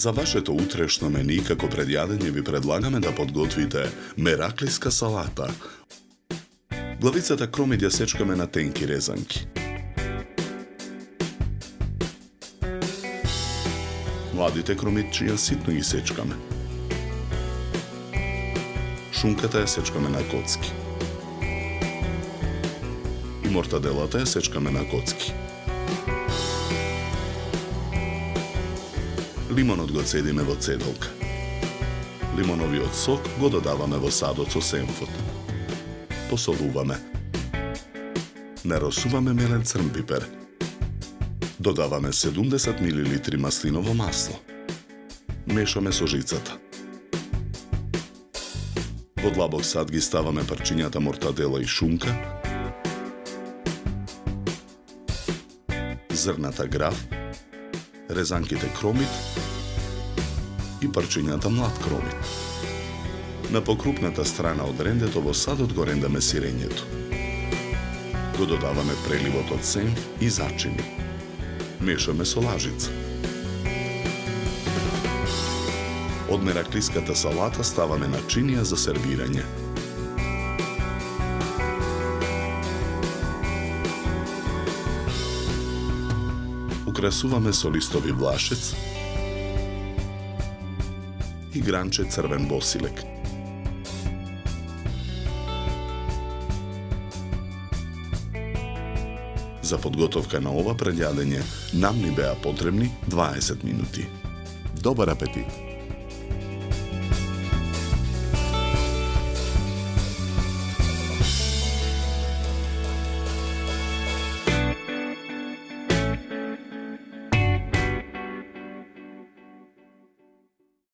За вашето утрешно мени, како пред јадење, ви предлагаме да подготвите мераклиска салата. Главицата кромит ја сечкаме на тенки резанки. Младите кромитчиња ситно ги сечкаме. Шунката ја сечкаме на коцки. И мортаделата ја сечкаме на коцки. Лимонот го цедиме во цедолка. Лимоновиот сок го додаваме во садот со сенфот. Посолуваме. Наросуваме мелен црн пипер. Додаваме 70 мл маслиново масло. Мешаме со жицата. Во длабок сад ги ставаме парчињата мортадела и шунка, зрната граф, резанките кромит и парчињата млад кромит. На покрупната страна од рендето во садот го рендаме сирењето. Го додаваме преливот од сенф и зачини. Мешаме со лажица. Од мераклиската салата ставаме начинија за сервирање. Украсуваме со листови влашец и гранче црвен босилек. За подготовка на ова предјадење нам ни беа потребни 20 минути. Добар апетит!